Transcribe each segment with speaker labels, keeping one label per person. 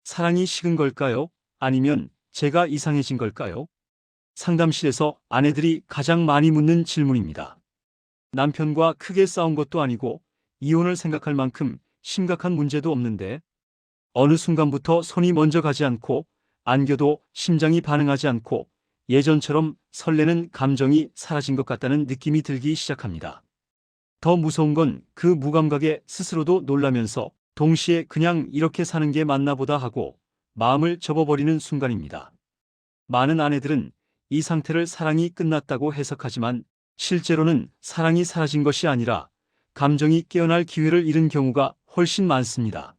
Speaker 1: 사랑이 식은 걸까요? 아니면 제가 이상해진 걸까요? 상담실에서 아내들이 가장 많이 묻는 질문입니다. 남편과 크게 싸운 것도 아니고 이혼을 생각할 만큼 심각한 문제도 없는데 어느 순간부터 손이 먼저 가지 않고 안겨도 심장이 반응하지 않고 예전처럼 설레는 감정이 사라진 것 같다는 느낌이 들기 시작합니다. 더 무서운 건 그 무감각에 스스로도 놀라면서 동시에 그냥 이렇게 사는 게 맞나 보다 하고 마음을 접어버리는 순간입니다. 많은 아내들은 이 상태를 사랑이 끝났다고 해석하지만 실제로는 사랑이 사라진 것이 아니라 감정이 깨어날 기회를 잃은 경우가 훨씬 많습니다.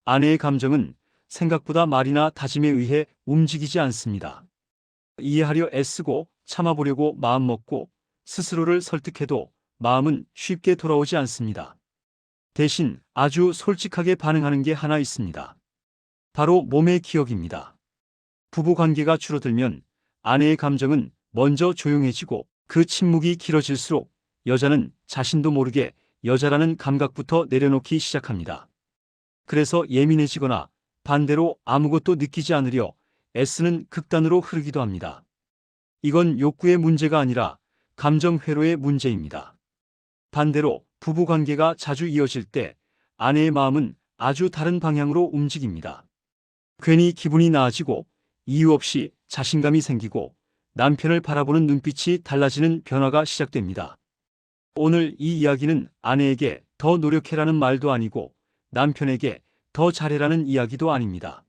Speaker 1: 아내의 감정은 생각보다 말이나 다짐에 의해 움직이지 않습니다. 이해하려 애쓰고 참아보려고 마음먹고 스스로를 설득해도 마음은 쉽게 돌아오지 않습니다. 대신 아주 솔직하게 반응하는 게 하나 있습니다. 바로 몸의 기억입니다. 부부 관계가 줄어들면 아내의 감정은 먼저 조용해지고 그 침묵이 길어질수록 여자는 자신도 모르게 여자라는 감각부터 내려놓기 시작합니다. 그래서 예민해지거나 반대로 아무것도 느끼지 않으려 애쓰는 극단으로 흐르기도 합니다. 이건 욕구의 문제가 아니라 감정 회로의 문제입니다. 반대로 부부 관계가 자주 이어질 때 아내의 마음은 아주 다른 방향으로 움직입니다. 괜히 기분이 나아지고 이유 없이 자신감이 생기고 남편을 바라보는 눈빛이 달라지는 변화가 시작됩니다. 오늘 이 이야기는 아내에게 더 노력해라는 말도 아니고 남편에게 더 잘해라는 이야기도 아닙니다.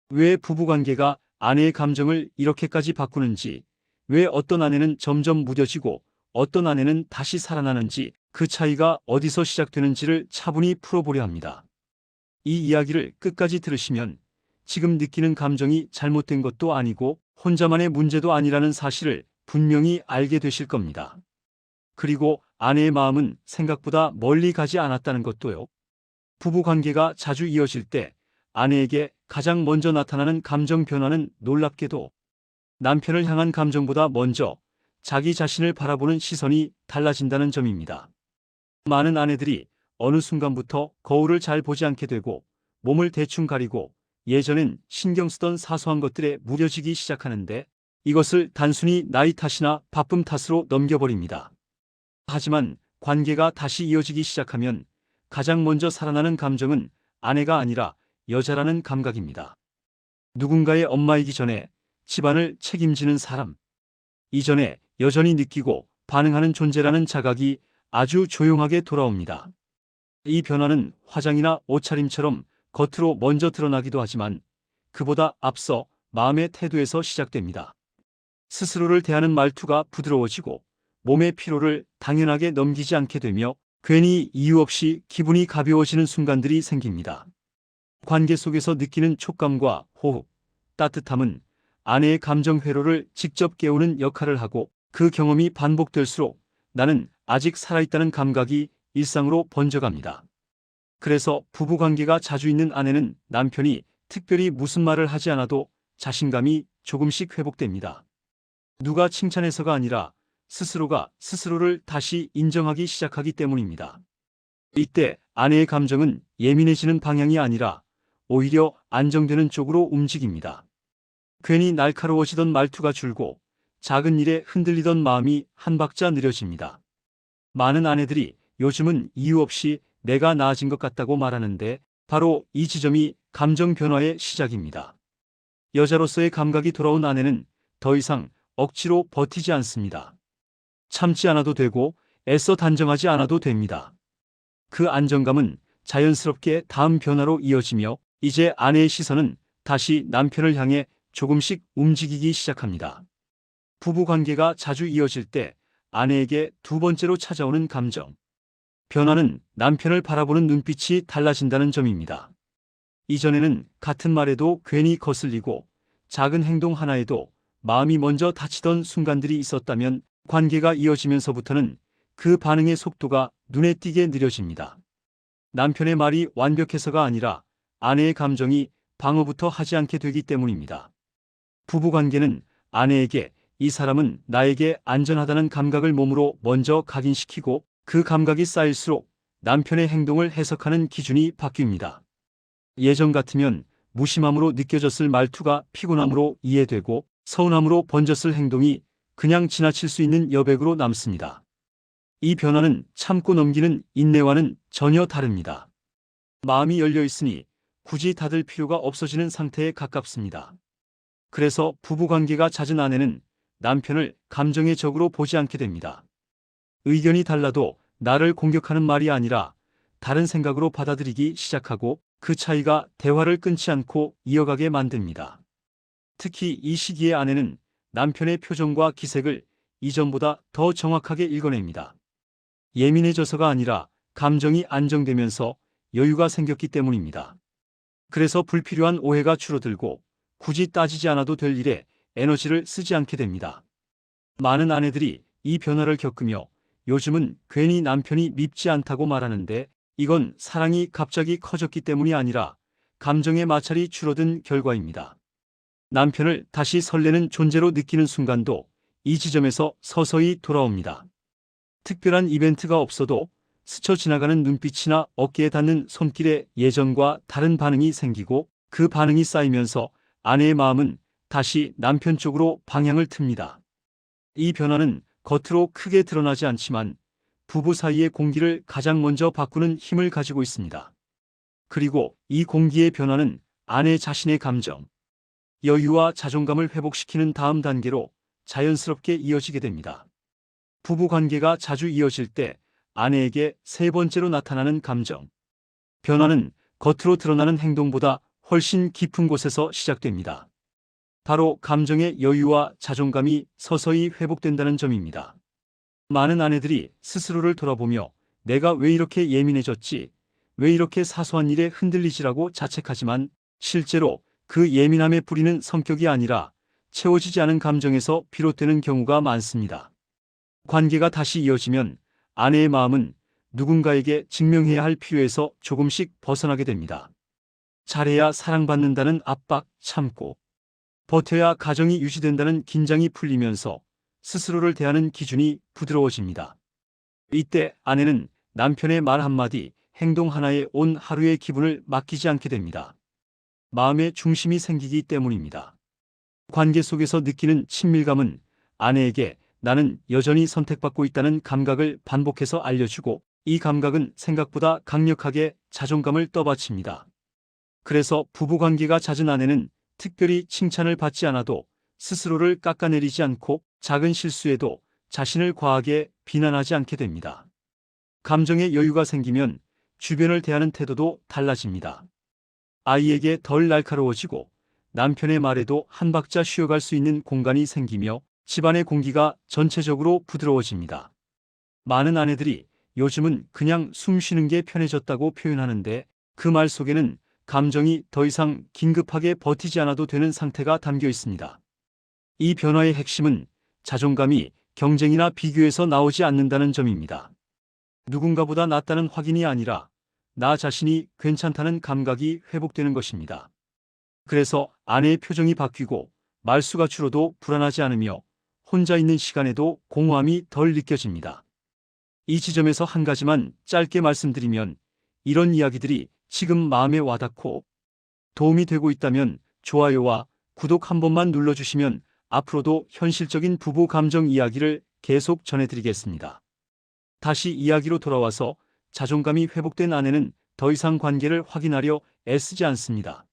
Speaker 1: 왜 부부관계가 아내의 감정을 이렇게까지 바꾸는지, 왜 어떤 아내는 점점 무뎌지고 어떤 아내는 다시 살아나는지, 그 차이가 어디서 시작되는지를 차분히 풀어보려 합니다. 이 이야기를 끝까지 들으시면 지금 느끼는 감정이 잘못된 것도 아니고 혼자만의 문제도 아니라는 사실을 분명히 알게 되실 겁니다. 그리고 아내의 마음은 생각보다 멀리 가지 않았다는 것도요. 부부 관계가 자주 이어질 때 아내에게 가장 먼저 나타나는 감정 변화는 놀랍게도 남편을 향한 감정보다 먼저 자기 자신을 바라보는 시선이 달라진다는 점입니다. 많은 아내들이 어느 순간부터 거울을 잘 보지 않게 되고 몸을 대충 가리고 예전엔 신경 쓰던 사소한 것들에 무뎌지기 시작하는데 이것을 단순히 나이 탓이나 바쁨 탓으로 넘겨버립니다. 하지만 관계가 다시 이어지기 시작하면 가장 먼저 살아나는 감정은 아내가 아니라 여자라는 감각입니다. 누군가의 엄마이기 전에 집안을 책임지는 사람, 이전에 여전히 느끼고 반응하는 존재라는 자각이 아주 조용하게 돌아옵니다. 이 변화는 화장이나 옷차림처럼 겉으로 먼저 드러나기도 하지만 그보다 앞서 마음의 태도에서 시작됩니다. 스스로를 대하는 말투가 부드러워지고 몸의 피로를 당연하게 넘기지 않게 되며 괜히 이유 없이 기분이 가벼워지는 순간들이 생깁니다. 관계 속에서 느끼는 촉감과 호흡, 따뜻함은 아내의 감정 회로를 직접 깨우는 역할을 하고 그 경험이 반복될수록 나는 아직 살아있다는 감각이 일상으로 번져갑니다. 그래서 부부관계가 자주 있는 아내는 남편이 특별히 무슨 말을 하지 않아도 자신감이 조금씩 회복됩니다. 누가 칭찬해서가 아니라 스스로가 스스로를 다시 인정하기 시작하기 때문입니다. 이때 아내의 감정은 예민해지는 방향이 아니라 오히려 안정되는 쪽으로 움직입니다. 괜히 날카로워지던 말투가 줄고 작은 일에 흔들리던 마음이 한 박자 느려집니다. 많은 아내들이 요즘은 이유 없이 내가 나아진 것 같다고 말하는데 바로 이 지점이 감정 변화의 시작입니다. 여자로서의 감각이 돌아온 아내는 더 이상 억지로 버티지 않습니다. 참지 않아도 되고 애써 단정하지 않아도 됩니다. 그 안정감은 자연스럽게 다음 변화로 이어지며 이제 아내의 시선은 다시 남편을 향해 조금씩 움직이기 시작합니다. 부부 관계가 자주 이어질 때 아내에게 두 번째로 찾아오는 감정 변화는 남편을 바라보는 눈빛이 달라진다는 점입니다. 이전에는 같은 말에도 괜히 거슬리고 작은 행동 하나에도 마음이 먼저 다치던 순간들이 있었다면 관계가 이어지면서부터는 그 반응의 속도가 눈에 띄게 느려집니다. 남편의 말이 완벽해서가 아니라 아내의 감정이 방어부터 하지 않게 되기 때문입니다. 부부관계는 아내에게 이 사람은 나에게 안전하다는 감각을 몸으로 먼저 각인시키고 그 감각이 쌓일수록 남편의 행동을 해석하는 기준이 바뀝니다. 예전 같으면 무심함으로 느껴졌을 말투가 피곤함으로 이해되고 서운함으로 번졌을 행동이 그냥 지나칠 수 있는 여백으로 남습니다. 이 변화는 참고 넘기는 인내와는 전혀 다릅니다. 마음이 열려 있으니 굳이 닫을 필요가 없어지는 상태에 가깝습니다. 그래서 부부관계가 잦은 아내는 남편을 감정의 적으로 보지 않게 됩니다. 의견이 달라도 나를 공격하는 말이 아니라 다른 생각으로 받아들이기 시작하고 그 차이가 대화를 끊지 않고 이어가게 만듭니다. 특히 이 시기에 아내는 남편의 표정과 기색을 이전보다 더 정확하게 읽어냅니다. 예민해져서가 아니라 감정이 안정되면서 여유가 생겼기 때문입니다. 그래서 불필요한 오해가 줄어들고 굳이 따지지 않아도 될 일에 에너지를 쓰지 않게 됩니다. 많은 아내들이 이 변화를 겪으며 요즘은 괜히 남편이 밉지 않다고 말하는데 이건 사랑이 갑자기 커졌기 때문이 아니라 감정의 마찰이 줄어든 결과입니다. 남편을 다시 설레는 존재로 느끼는 순간도 이 지점에서 서서히 돌아옵니다. 특별한 이벤트가 없어도 스쳐 지나가는 눈빛이나 어깨에 닿는 손길에 예전과 다른 반응이 생기고 그 반응이 쌓이면서 아내의 마음은 다시 남편 쪽으로 방향을 틉니다. 이 변화는 겉으로 크게 드러나지 않지만 부부 사이의 공기를 가장 먼저 바꾸는 힘을 가지고 있습니다. 그리고 이 공기의 변화는 아내 자신의 감정, 여유와 자존감을 회복시키는 다음 단계로 자연스럽게 이어지게 됩니다. 부부 관계가 자주 이어질 때 아내에게 세 번째로 나타나는 감정 변화는 겉으로 드러나는 행동보다 훨씬 깊은 곳에서 시작됩니다. 바로 감정의 여유와 자존감이 서서히 회복된다는 점입니다. 많은 아내들이 스스로를 돌아보며 내가 왜 이렇게 예민해졌지, 왜 이렇게 사소한 일에 흔들리지라고 자책하지만 실제로 그 예민함의 뿌리는 성격이 아니라 채워지지 않은 감정에서 비롯되는 경우가 많습니다. 관계가 다시 이어지면 아내의 마음은 누군가에게 증명해야 할 필요에서 조금씩 벗어나게 됩니다. 잘해야 사랑받는다는 압박, 참고 버텨야 가정이 유지된다는 긴장이 풀리면서 스스로를 대하는 기준이 부드러워집니다. 이때 아내는 남편의 말 한마디, 행동 하나에 온 하루의 기분을 맡기지 않게 됩니다. 마음의 중심이 생기기 때문입니다. 관계 속에서 느끼는 친밀감은 아내에게 나는 여전히 선택받고 있다는 감각을 반복해서 알려주고 이 감각은 생각보다 강력하게 자존감을 떠받칩니다. 그래서 부부관계가 잦은 아내는 특별히 칭찬을 받지 않아도 스스로를 깎아내리지 않고 작은 실수에도 자신을 과하게 비난하지 않게 됩니다. 감정의 여유가 생기면 주변을 대하는 태도도 달라집니다. 아이에게 덜 날카로워지고 남편의 말에도 한 박자 쉬어갈 수 있는 공간이 생기며 집안의 공기가 전체적으로 부드러워집니다. 많은 아내들이 요즘은 그냥 숨 쉬는 게 편해졌다고 표현하는데 그 말 속에는 감정이 더 이상 긴급하게 버티지 않아도 되는 상태가 담겨 있습니다. 이 변화의 핵심은 자존감이 경쟁이나 비교에서 나오지 않는다는 점입니다. 누군가보다 낫다는 확인이 아니라 나 자신이 괜찮다는 감각이 회복되는 것입니다. 그래서 아내의 표정이 바뀌고 말수가 줄어도 불안하지 않으며 혼자 있는 시간에도 공허함이 덜 느껴집니다. 이 지점에서 한 가지만 짧게 말씀드리면 이런 이야기들이 지금 마음에 와닿고 도움이 되고 있다면 좋아요와 구독 한 번만 눌러주시면 앞으로도 현실적인 부부 감정 이야기를 계속 전해드리겠습니다. 다시 이야기로 돌아와서 자존감이 회복된 아내는 더 이상 관계를 확인하려 애쓰지 않습니다.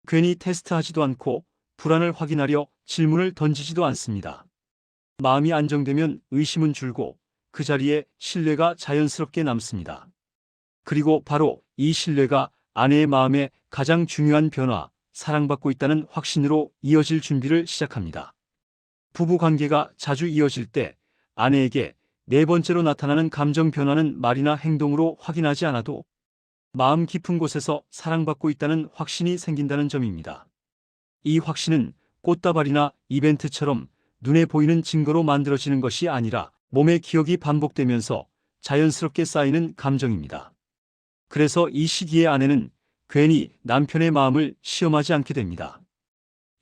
Speaker 1: 괜히 테스트하지도 않고 불안을 확인하려 질문을 던지지도 않습니다. 마음이 안정되면 의심은 줄고 그 자리에 신뢰가 자연스럽게 남습니다. 그리고 바로 이 신뢰가 아내의 마음에 가장 중요한 변화, 사랑받고 있다는 확신으로 이어질 준비를 시작합니다. 부부 관계가 자주 이어질 때 아내에게 네 번째로 나타나는 감정 변화는 말이나 행동으로 확인하지 않아도 마음 깊은 곳에서 사랑받고 있다는 확신이 생긴다는 점입니다. 이 확신은 꽃다발이나 이벤트처럼 눈에 보이는 증거로 만들어지는 것이 아니라 몸의 기억이 반복되면서 자연스럽게 쌓이는 감정입니다. 그래서 이 시기에 아내는 괜히 남편의 마음을 시험하지 않게 됩니다.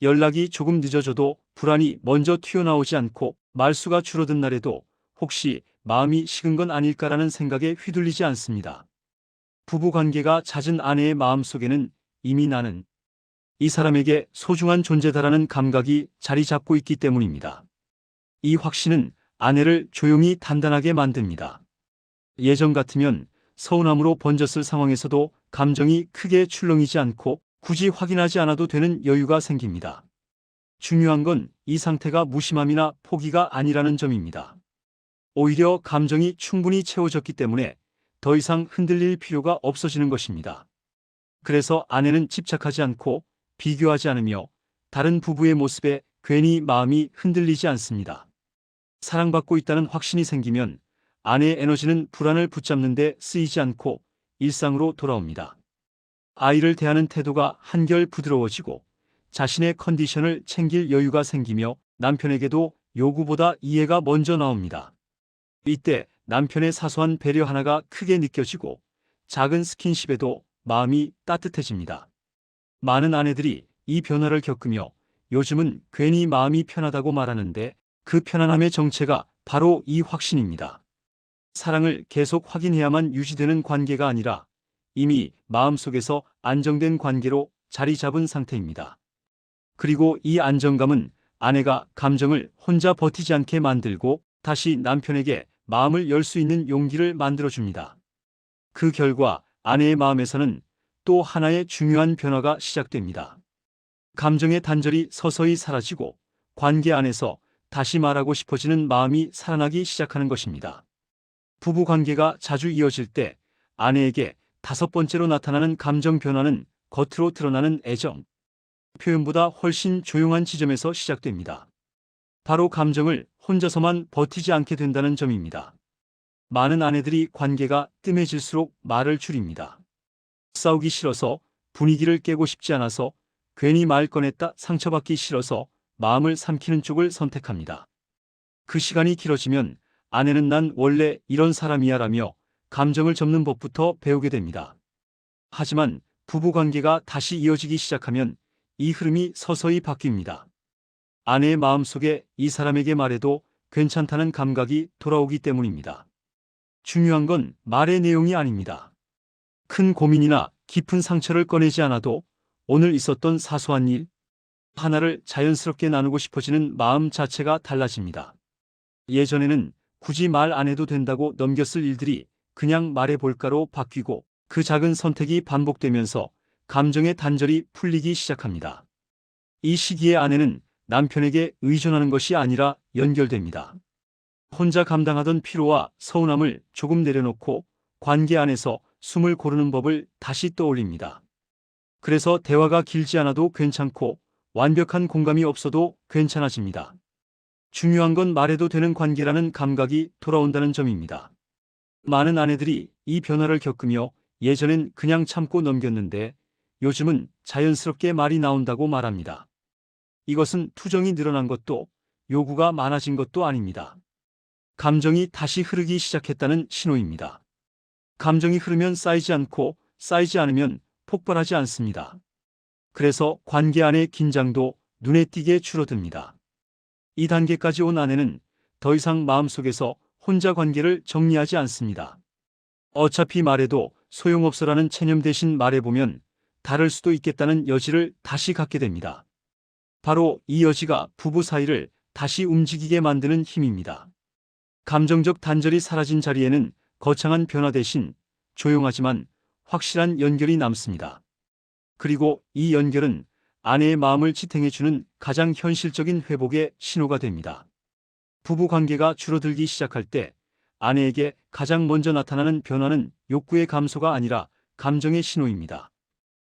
Speaker 1: 연락이 조금 늦어져도 불안이 먼저 튀어나오지 않고 말수가 줄어든 날에도 혹시 마음이 식은 건 아닐까라는 생각에 휘둘리지 않습니다. 부부관계가 잦은 아내의 마음 속에는 이미 나는 이 사람에게 소중한 존재다라는 감각이 자리 잡고 있기 때문입니다. 이 확신은 아내를 조용히 단단하게 만듭니다. 예전 같으면 서운함으로 번졌을 상황에서도 감정이 크게 출렁이지 않고 굳이 확인하지 않아도 되는 여유가 생깁니다. 중요한 건 이 상태가 무심함이나 포기가 아니라는 점입니다. 오히려 감정이 충분히 채워졌기 때문에 더 이상 흔들릴 필요가 없어지는 것입니다. 그래서 아내는 집착하지 않고 비교하지 않으며 다른 부부의 모습에 괜히 마음이 흔들리지 않습니다. 사랑받고 있다는 확신이 생기면 아내의 에너지는 불안을 붙잡는 데 쓰이지 않고 일상으로 돌아옵니다. 아이를 대하는 태도가 한결 부드러워지고 자신의 컨디션을 챙길 여유가 생기며 남편에게도 요구보다 이해가 먼저 나옵니다. 이때 남편의 사소한 배려 하나가 크게 느껴지고 작은 스킨십에도 마음이 따뜻해집니다. 많은 아내들이 이 변화를 겪으며 요즘은 괜히 마음이 편하다고 말하는데 그 편안함의 정체가 바로 이 확신입니다. 사랑을 계속 확인해야만 유지되는 관계가 아니라 이미 마음속에서 안정된 관계로 자리 잡은 상태입니다. 그리고 이 안정감은 아내가 감정을 혼자 버티지 않게 만들고 다시 남편에게 마음을 열 수 있는 용기를 만들어줍니다. 그 결과 아내의 마음에서는 또 하나의 중요한 변화가 시작됩니다. 감정의 단절이 서서히 사라지고 관계 안에서 다시 말하고 싶어지는 마음이 살아나기 시작하는 것입니다. 부부 관계가 자주 이어질 때 아내에게 다섯 번째로 나타나는 감정 변화는 겉으로 드러나는 애정 표현보다 훨씬 조용한 지점에서 시작됩니다. 바로 감정을 혼자서만 버티지 않게 된다는 점입니다. 많은 아내들이 관계가 뜸해질수록 말을 줄입니다. 싸우기 싫어서, 분위기를 깨고 싶지 않아서, 괜히 말 꺼냈다 상처받기 싫어서 마음을 삼키는 쪽을 선택합니다. 그 시간이 길어지면 아내는 난 원래 이런 사람이야 라며 감정을 접는 법부터 배우게 됩니다. 하지만 부부관계가 다시 이어지기 시작하면 이 흐름이 서서히 바뀝니다. 아내의 마음속에 이 사람에게 말해도 괜찮다는 감각이 돌아오기 때문입니다. 중요한 건 말의 내용이 아닙니다. 큰 고민이나 깊은 상처를 꺼내지 않아도 오늘 있었던 사소한 일 하나를 자연스럽게 나누고 싶어지는 마음 자체가 달라집니다. 예전에는 굳이 말 안 해도 된다고 넘겼을 일들이 그냥 말해볼까로 바뀌고 그 작은 선택이 반복되면서 감정의 단절이 풀리기 시작합니다. 이 시기에 아내는 남편에게 의존하는 것이 아니라 연결됩니다. 혼자 감당하던 피로와 서운함을 조금 내려놓고 관계 안에서 숨을 고르는 법을 다시 떠올립니다. 그래서 대화가 길지 않아도 괜찮고 완벽한 공감이 없어도 괜찮아집니다. 중요한 건 말해도 되는 관계라는 감각이 돌아온다는 점입니다. 많은 아내들이 이 변화를 겪으며 예전엔 그냥 참고 넘겼는데 요즘은 자연스럽게 말이 나온다고 말합니다. 이것은 투정이 늘어난 것도 요구가 많아진 것도 아닙니다. 감정이 다시 흐르기 시작했다는 신호입니다. 감정이 흐르면 쌓이지 않고 쌓이지 않으면 폭발하지 않습니다. 그래서 관계 안의 긴장도 눈에 띄게 줄어듭니다. 이 단계까지 온 아내는 더 이상 마음속에서 혼자 관계를 정리하지 않습니다. 어차피 말해도 소용없어라는 체념 대신 말해보면 다를 수도 있겠다는 여지를 다시 갖게 됩니다. 바로 이 여지가 부부 사이를 다시 움직이게 만드는 힘입니다. 감정적 단절이 사라진 자리에는 거창한 변화 대신 조용하지만 확실한 연결이 남습니다. 그리고 이 연결은 아내의 마음을 지탱해주는 가장 현실적인 회복의 신호가 됩니다. 부부 관계가 줄어들기 시작할 때 아내에게 가장 먼저 나타나는 변화는 욕구의 감소가 아니라 감정의 신호입니다.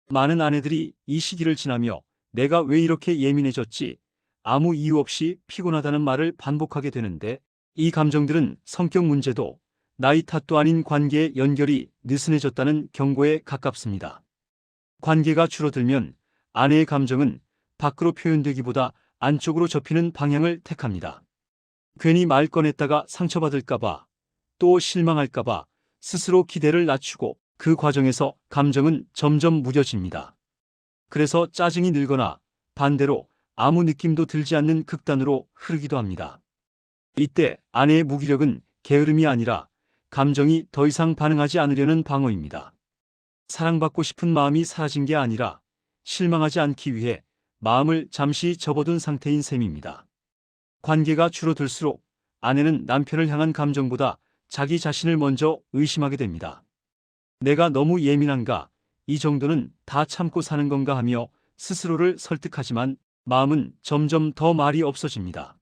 Speaker 1: 많은 아내들이 이 시기를 지나며 내가 왜 이렇게 예민해졌지? 아무 이유 없이 피곤하다는 말을 반복하게 되는데 이 감정들은 성격 문제도 나이 탓도 아닌 관계의 연결이 느슨해졌다는 경고에 가깝습니다. 관계가 줄어들면 아내의 감정은 밖으로 표현되기보다 안쪽으로 접히는 방향을 택합니다. 괜히 말 꺼냈다가 상처받을까봐 또 실망할까봐 스스로 기대를 낮추고 그 과정에서 감정은 점점 무뎌집니다. 그래서 짜증이 늘거나 반대로 아무 느낌도 들지 않는 극단으로 흐르기도 합니다. 이때 아내의 무기력은 게으름이 아니라 감정이 더 이상 반응하지 않으려는 방어입니다. 사랑받고 싶은 마음이 사라진 게 아니라 실망하지 않기 위해 마음을 잠시 접어둔 상태인 셈입니다. 관계가 줄어들수록 아내는 남편을 향한 감정보다 자기 자신을 먼저 의심하게 됩니다. 내가 너무 예민한가? 이 정도는 다 참고 사는 건가 하며 스스로를 설득하지만 마음은 점점 더 말이 없어집니다.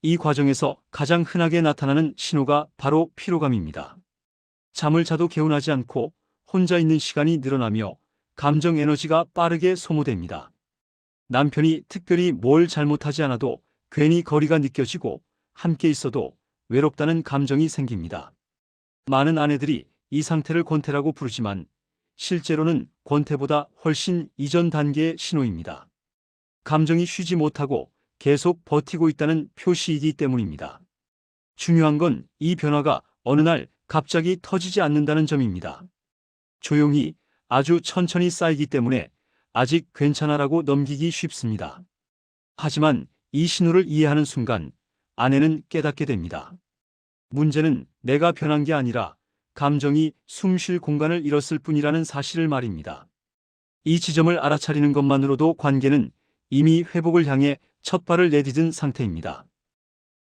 Speaker 1: 이 과정에서 가장 흔하게 나타나는 신호가 바로 피로감입니다. 잠을 자도 개운하지 않고 혼자 있는 시간이 늘어나며 감정 에너지가 빠르게 소모됩니다. 남편이 특별히 뭘 잘못하지 않아도 괜히 거리가 느껴지고 함께 있어도 외롭다는 감정이 생깁니다. 많은 아내들이 이 상태를 권태라고 부르지만 실제로는 권태보다 훨씬 이전 단계의 신호입니다. 감정이 쉬지 못하고 계속 버티고 있다는 표시이기 때문입니다. 중요한 건 이 변화가 어느 날 갑자기 터지지 않는다는 점입니다. 조용히 아주 천천히 쌓이기 때문에 아직 괜찮아라고 넘기기 쉽습니다. 하지만 이 신호를 이해하는 순간 아내는 깨닫게 됩니다. 문제는 내가 변한 게 아니라 감정이 숨 쉴 공간을 잃었을 뿐이라는 사실을 말입니다. 이 지점을 알아차리는 것만으로도 관계는 이미 회복을 향해 첫 발을 내디딘 상태입니다.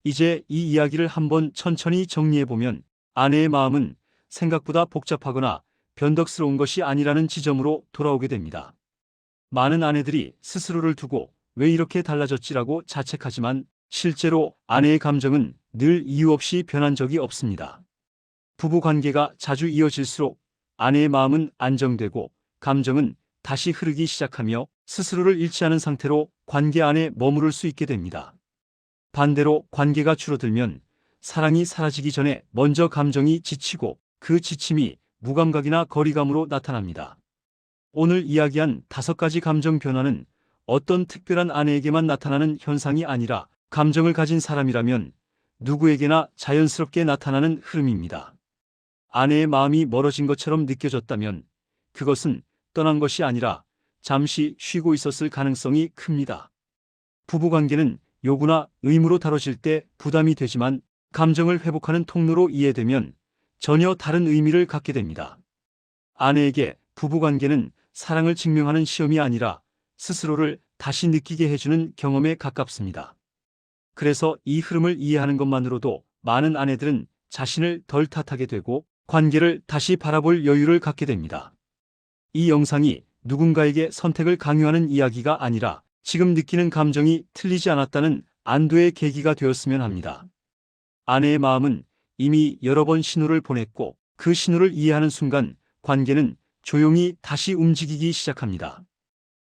Speaker 1: 이제 이 이야기를 한번 천천히 정리해보면 아내의 마음은 생각보다 복잡하거나 변덕스러운 것이 아니라는 지점으로 돌아오게 됩니다. 많은 아내들이 스스로를 두고 왜 이렇게 달라졌지라고 자책하지만 실제로 아내의 감정은 늘 이유 없이 변한 적이 없습니다. 부부 관계가 자주 이어질수록 아내의 마음은 안정되고 감정은 다시 흐르기 시작하며 스스로를 잃지 않은 상태로 관계 안에 머무를 수 있게 됩니다. 반대로 관계가 줄어들면 사랑이 사라지기 전에 먼저 감정이 지치고 그 지침이 무감각이나 거리감으로 나타납니다. 오늘 이야기한 5가지 감정 변화는 어떤 특별한 아내에게만 나타나는 현상이 아니라 감정을 가진 사람이라면 누구에게나 자연스럽게 나타나는 흐름입니다. 아내의 마음이 멀어진 것처럼 느껴졌다면 그것은 떠난 것이 아니라 잠시 쉬고 있었을 가능성이 큽니다. 부부관계는 요구나 의무로 다뤄질 때 부담이 되지만 감정을 회복하는 통로로 이해되면 전혀 다른 의미를 갖게 됩니다. 아내에게 부부관계는 사랑을 증명하는 시험이 아니라 스스로를 다시 느끼게 해주는 경험에 가깝습니다. 그래서 이 흐름을 이해하는 것만으로도 많은 아내들은 자신을 덜 탓하게 되고 관계를 다시 바라볼 여유를 갖게 됩니다. 이 영상이 누군가에게 선택을 강요하는 이야기가 아니라 지금 느끼는 감정이 틀리지 않았다는 안도의 계기가 되었으면 합니다. 아내의 마음은 이미 여러 번 신호를 보냈고 그 신호를 이해하는 순간 관계는 조용히 다시 움직이기 시작합니다.